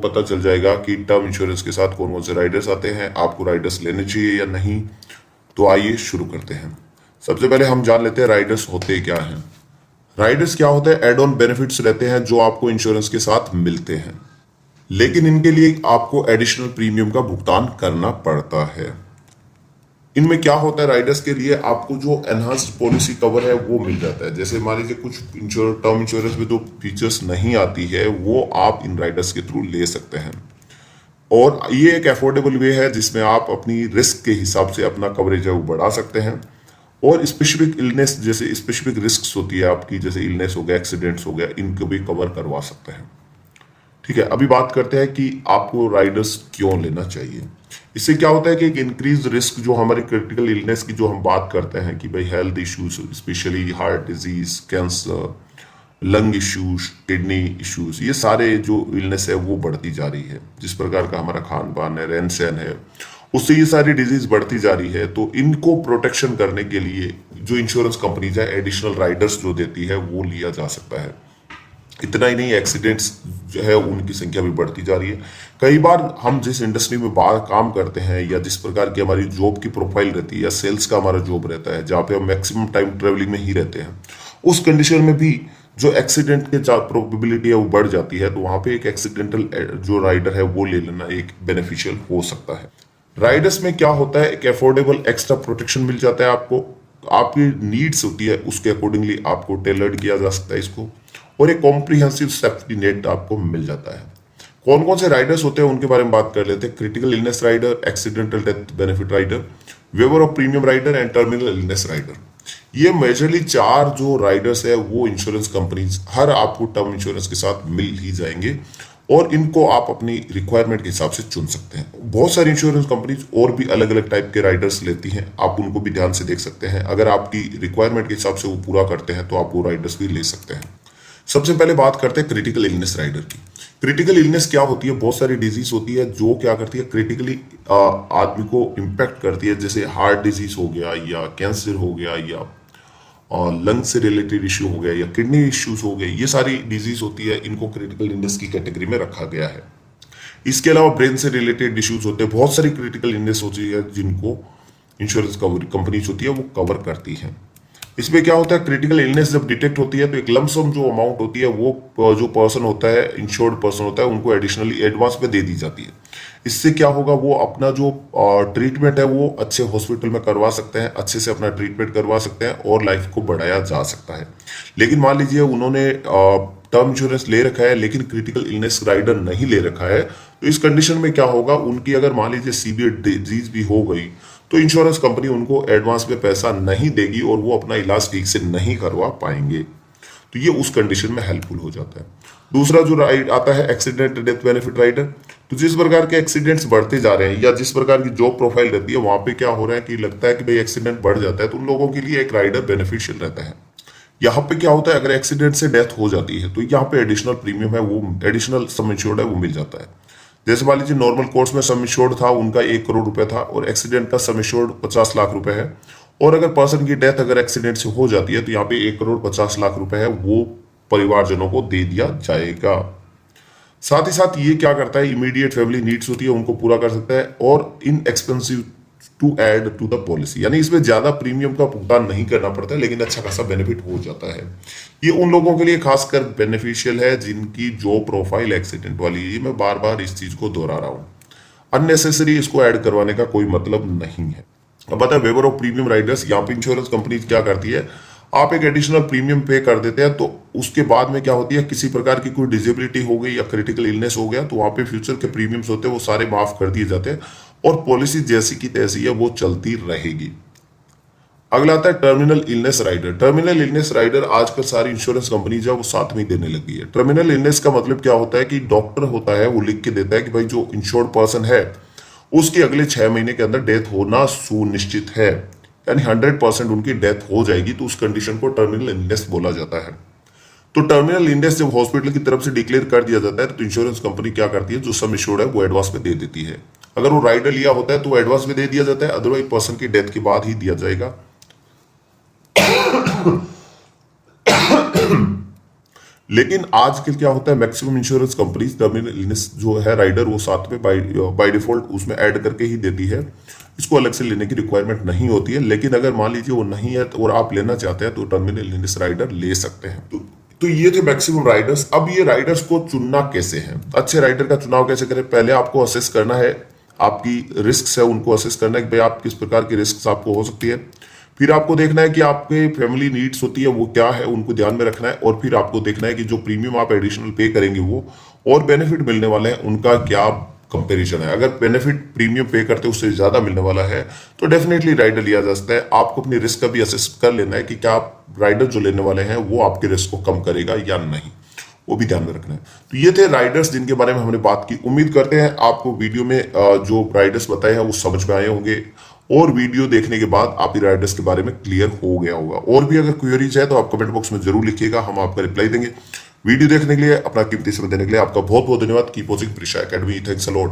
पता चल जाएगा कि टर्म इंश्योरेंस के साथ कौन कौन से राइडर्स आते हैं, आपको राइडर्स लेने चाहिए या नहीं। तो आइए शुरू करते हैं। सबसे पहले हम जान लेते हैं राइडर्स होते क्या हैं। राइडर्स क्या होते हैं? एड ऑन बेनिफिट्स रहते हैं जो आपको इंश्योरेंस के साथ मिलते हैं, लेकिन इनके लिए आपको एडिशनल प्रीमियम का भुगतान करना पड़ता है। इनमें क्या होता है, राइडर्स के लिए आपको जो एनहांस्ड पॉलिसी कवर है वो मिल जाता है। जैसे मान लीजिए कुछ टर्म इंश्योरेंस में जो फीचर्स नहीं आती है वो आप इन राइडर्स के थ्रू ले सकते हैं। और ये एक अफोर्डेबल वे है जिसमें आप अपनी रिस्क के हिसाब से अपना कवरेज है वो बढ़ा सकते हैं। और स्पेसिफिक इलनेस, जैसे स्पेसिफिक रिस्क होती है आपकी, जैसे इलनेस हो गया, एक्सीडेंट्स हो गया, इनको भी कवर करवा सकते हैं। ठीक है, अभी बात करते हैं कि आपको राइडर्स क्यों लेना चाहिए। इससे क्या होता है कि एक इंक्रीज रिस्क, जो हमारे क्रिटिकल इलनेस की जो हम बात करते हैं कि भाई health issues, specially heart disease, cancer, lung issues, kidney issues, ये सारे जो इलनेस है वो बढ़ती जा रही है। जिस प्रकार का हमारा खान पान है, रहन सहन है, उससे ये सारी डिजीज बढ़ती जा रही है। तो इनको प्रोटेक्शन करने के लिए जो इंश्योरेंस कंपनीज है एडिशनल राइडर्स जो देती है वो लिया जा सकता है। इतना ही नहीं, एक्सीडेंट्स जो है उनकी संख्या भी बढ़ती जा रही है। कई बार हम जिस इंडस्ट्री में बाहर काम करते हैं या जिस प्रकार की हमारी जॉब की प्रोफाइल रहती है या सेल्स का हमारा जॉब रहता है जहाँ पे हम मैक्सिमम टाइम ट्रेवलिंग में ही रहते हैं, उस कंडीशन में भी जो एक्सीडेंट के प्रोबेबिलिटी है वो बढ़ जाती है। तो वहाँ पे एक एक्सीडेंटल जो राइडर है वो ले लेना एक बेनिफिशियल हो सकता है। राइडर्स में क्या होता है, एक अफोर्डेबल एक्स्ट्रा प्रोटेक्शन मिल जाता है आपको, आपकी नीड्स होती है उसके अकॉर्डिंगली आपको टेलर्ड किया जा सकता है इसको, और एक कॉम्प्रिहेंसिव सेफ्टी नेट आपको मिल जाता है। कौन कौन से राइडर्स होते हैं उनके बारे में बात कर लेते हैं। Critical illness rider, accidental death benefit rider, waiver of premium rider and terminal illness rider. ये मेजरली चार जो राइडर्स है वो इंश्योरेंस कंपनीज हर आपको टर्म इंश्योरेंस के साथ मिल ही जाएंगे, और इनको आप अपनी रिक्वायरमेंट के हिसाब से चुन सकते हैं। बहुत सारी इंश्योरेंस कंपनीज और भी अलग अलग टाइप के राइडर्स लेती हैं, आप उनको भी ध्यान से देख सकते हैं। अगर आपकी रिक्वायरमेंट के हिसाब से वो पूरा करते हैं तो आप वो राइडर्स भी ले सकते हैं। सबसे पहले बात करते हैं क्रिटिकल इलनेस राइडर की। क्रिटिकल इलनेस क्या होती है? बहुत सारी डिजीज होती है जो क्या करती है, क्रिटिकली आदमी को इम्पैक्ट करती है। जैसे हार्ट डिजीज हो गया, या कैंसर हो गया, या लंग से रिलेटेड इश्यू हो गया, या किडनी इश्यूज हो गए, ये सारी डिजीज होती है, इनको क्रिटिकल इलनेस की कैटेगरी में रखा गया है। इसके अलावा ब्रेन से रिलेटेड इश्यूज होते हैं, बहुत सारी क्रिटिकल इलनेस होती है जिनको इंश्योरेंस कंपनीज होती है वो कवर करती हैं। इसमें क्या होता है, क्रिटिकल इलनेस जब डिटेक्ट होती है तो एक लमसम जो अमाउंट होती है वो जो पर्सन होता है, इंश्योर्ड पर्सन होता है, उनको एडिशनली एडवांस में दे दी जाती है। इससे क्या होगा, वो अपना जो ट्रीटमेंट है वो अच्छे हॉस्पिटल में करवा सकते हैं, अच्छे से अपना ट्रीटमेंट करवा सकते हैं और लाइफ को बढ़ाया जा सकता है। लेकिन मान लीजिए उन्होंने टर्म इंश्योरेंस ले रखा है लेकिन क्रिटिकल इलनेस राइडर नहीं ले रखा है, तो इस कंडीशन में क्या होगा, उनकी अगर मान लीजिए सीवियर डिजीज भी हो गई तो इंश्योरेंस कंपनी उनको एडवांस में पैसा नहीं देगी और वो अपना इलाज ठीक से नहीं करवा पाएंगे। तो ये उस कंडीशन में हेल्पफुल हो जाता है। दूसरा जो राइड आता है एक्सीडेंट डेथ बेनिफिट राइडर। तो जिस प्रकार के एक्सीडेंट्स बढ़ते जा रहे हैं या जिस प्रकार की जॉब प्रोफाइल रहती है वहां पे क्या हो रहा है कि लगता है कि भाई एक्सीडेंट बढ़ जाता है, तो उन लोगों के लिए एक राइडर बेनिफिशियल रहता है। यहाँ पे क्या होता है, अगर एक्सीडेंट से डेथ हो जाती है तो यहाँ पे एडिशनल प्रीमियम है वो, एडिशनल सम इंश्योर्ड है वो मिल जाता है। जैसे मान लीजिए नॉर्मल कोर्स में सम इंश्योर्ड था उनका 1 करोड़ रुपए था और एक्सीडेंट का सम इंश्योर्ड 50 लाख रुपए है, और अगर पर्सन की डेथ अगर एक्सीडेंट से हो जाती है तो यहाँ पे 1 करोड़ 50 लाख रुपए है वो परिवारजनों को दे दिया जाएगा। साथ ही साथ ये क्या करता है, इमीडिएट फैमिली नीड्स होती है उनको पूरा कर सकता है, और inexpensive to add to the policy, यानी इसमें ज्यादा प्रीमियम का भुगतान नहीं करना पड़ता है लेकिन अच्छा खासा बेनिफिट हो जाता है। ये उन लोगों के लिए खासकर बेनिफिशियल है जिनकी जो प्रोफाइल एक्सीडेंट वाली है। मैं बार बार इस चीज को दोहरा रहा हूँ, अननेसेसरी इसको ऐड करवाने का कोई मतलब नहीं है। अब बता वेवर ऑफ प्रीमियम राइडर्स, यहाँ पे इंश्योरेंस कंपनी क्या करती है, आप एक एडिशनल प्रीमियम पे कर देते हैं तो उसके बाद में क्या होती है, किसी प्रकार की कोई डिजेबिलिटी हो गई या क्रिटिकल इलनेस हो गया तो वहां पे फ्यूचर के प्रीमियम्स होते हैं वो सारे माफ कर दिए जाते हैं और पॉलिसी जैसी की तैसी है वो चलती रहेगी। अगला आता है terminal illness rider. Terminal illness rider आजकल सारी इंश्योरेंस कंपनी जो है वो साथ में देने लगी है। टर्मिनल इलनेस का मतलब क्या होता है कि डॉक्टर होता है वो लिख के देता है कि भाई जो इंश्योर्ड पर्सन है उसकी अगले 6 महीने के अंदर डेथ होना सुनिश्चित है, यानी 100% उनकी डेथ हो जाएगी, तो उस कंडीशन को टर्मिनल इलनेस बोला जाता है। तो टर्मिनल इलनेस जब हॉस्पिटल की तरफ से डिक्लेयर कर दिया जाता है तो इंश्योरेंस कंपनी क्या करती है, जो सम इंश्योर्ड है वो एडवांस में दे देती है। अगर वो राइडर लिया होता है तो वो एडवांस में दे दिया जाता है, अदरवाइज पर्सन की डेथ के बाद ही दिया जाएगा। लेकिन आजकल क्या होता है, maximum insurance companies terminal illness जो है राइडर वो साथ में बाय डिफॉल्ट उसमें ऐड करके ही देती है। इसको अलग से लेने की रिक्वायरमेंट नहीं होती है। लेकिन अगर मान लीजिए वो नहीं है और आप लेना चाहते हैं तो टर्मिनल इलनेस राइडर ले सकते हैं। तो ये थे मैक्सिमम राइडर्स। अब ये राइडर्स को चुनना कैसे है, अच्छे राइडर का चुनाव कैसे करें? पहले आपको असेस करना है, आपकी रिस्क है उनको असेस करना है कि भाई आप किस प्रकार की रिस्क आपको हो सकती है। फिर आपको देखना है कि आपके फैमिली नीड्स होती है वो क्या है, उनको ध्यान में रखना है। और फिर आपको देखना है कि जो प्रीमियम आप एडिशनल पे करेंगे वो और बेनिफिट मिलने वाले हैं उनका क्या कंपैरिजन है। अगर बेनिफिट प्रीमियम पे करते उससे ज्यादा मिलने वाला है तो डेफिनेटली राइडर लिया जा सकता है। आपको अपनी रिस्क का भी असेस कर लेना है कि क्या आप राइडर जो लेने वाले हैं वो आपके रिस्क को कम करेगा या नहीं, वो भी ध्यान में रखना है। तो ये थे राइडर्स जिनके बारे में हमने बात की। उम्मीद करते हैं आपको वीडियो में जो राइडर्स बताए हैं वो समझ में आए होंगे और वीडियो देखने के बाद आप ही राइडर्स के बारे में क्लियर हो गया होगा। और भी अगर क्वेरीज है तो आप कमेंट बॉक्स में जरूर लिखिएगा, हम आपका रिप्लाई देंगे। वीडियो देखने के लिए, अपना कीमती समय देने के लिए आपका बहुत बहुत धन्यवाद। Keep watching Prisha academy. Thanks a lot.